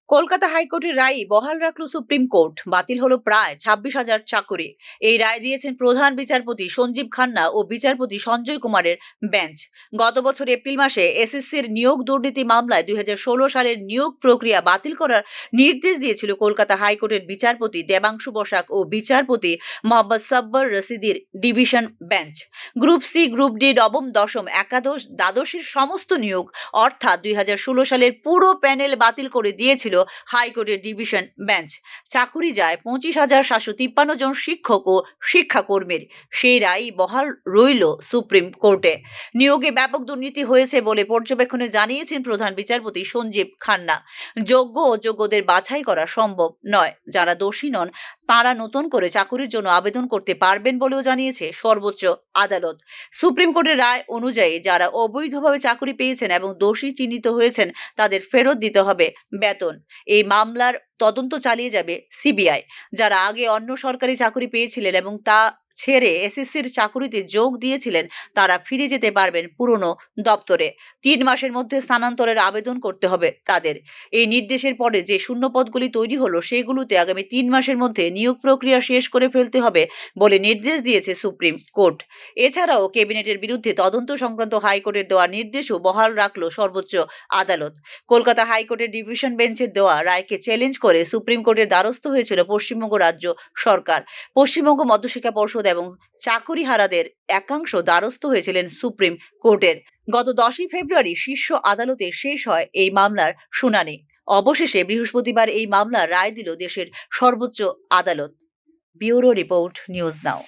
কলকাতা হাইকোর্টের রায় বহাল রাখল সুপ্রিম কোর্ট। বাতিল হলো প্রায় 26,000 চাকুরি। এই রায় দিয়েছেন প্রধান বিচারপতি সঞ্জীব খান্না ও বিচারপতি সঞ্জয় কুমারের বেঞ্চ। গত বছর এপ্রিল মাসে এসএসসির নিয়োগ দুর্নীতি মামলায় 2016 সালের নিয়োগ প্রক্রিয়া বাতিল করার নির্দেশ দিয়েছিল কলকাতা হাইকোর্টের বিচারপতি দেবাংশু বসাক ও বিচারপতি মোহাম্মদ সাব্বর রশিদির division bench. Group C, group D, নবম, দশম, একাদশ, দ্বাদশের সমস্ত নিয়োগ অর্থাৎ 2016 সালের পুরো প্যানেল বাতিল করে দিয়েছিল হাইকোর্টের ডিভিশন বেঞ্চ। চাকুরি যায় 25,753 জন শিক্ষক ও শিক্ষাকর্মীর। সেই রায় বহাল রইল সুপ্রিম কোর্টে। নিয়োগে ব্যাপক দুর্নীতি হয়েছে বলে পর্যবেক্ষণে জানিয়েছেন প্রধান বিচারপতি সঞ্জীব খান্না। যোগ্য ও যোগ্যদের বাছাই করা সম্ভব নয়। যারা দোষী নন তারা নতুন করে চাকুরির জন্য আবেদন করতে পারবেন বলেও জানিয়েছে সর্বোচ্চ আদালত। সুপ্রিম কোর্টের রায় অনুযায়ী যারা অবৈধভাবে চাকুরি পেয়েছেন এবং দোষী চিহ্নিত হয়েছেন তাদের ফেরত দিতে হবে বেতন। এই মামলার তদন্ত চালিয়ে যাবে সিবিআই। যারা আগে অন্য সরকারি চাকুরি পেয়েছিলেন এবং তা ছেড়ে এসএসসির চাকুরিতে যোগ দিয়েছিলেন তারা ফিরে যেতে পারবেন পুরনো দপ্তরে। 3 মাসের মধ্যে স্থানান্তরের আবেদন করতে হবে তাদের। এই নির্দেশের পরে যে শূন্য পদগুলি তৈরি হলো সেগুলোতে আগামী 3 মাসের মধ্যে নিয়োগ প্রক্রিয়া শেষ করে ফেলতে হবে বলে নির্দেশ দিয়েছে সুপ্রিম কোর্ট। এছাড়াও ক্যাবিনেটের বিরুদ্ধে তদন্ত সংক্রান্ত হাইকোর্টের দেওয়া নির্দেশও বহাল রাখল সর্বোচ্চ আদালত। কলকাতা হাইকোর্টের ডিভিশন বেঞ্চের দেওয়া রায়কে চ্যালেঞ্জ করে সুপ্রিম কোর্টের দ্বারস্থ হয়েছিল পশ্চিমবঙ্গ রাজ্য সরকার। পশ্চিমবঙ্গ মধ্যশিক্ষা পর্ষদ এবং চাকুরিহারাদের একাংশ দ্বারস্থ হয়েছিলেন সুপ্রিম কোর্টের। গত 10ই ফেব্রুয়ারি শীর্ষ আদালতে শেষ হয় এই মামলার শুনানি। অবশেষে বৃহস্পতিবার এই মামলার রায় দিল দেশের সর্বোচ্চ আদালত। Bureau report, news now.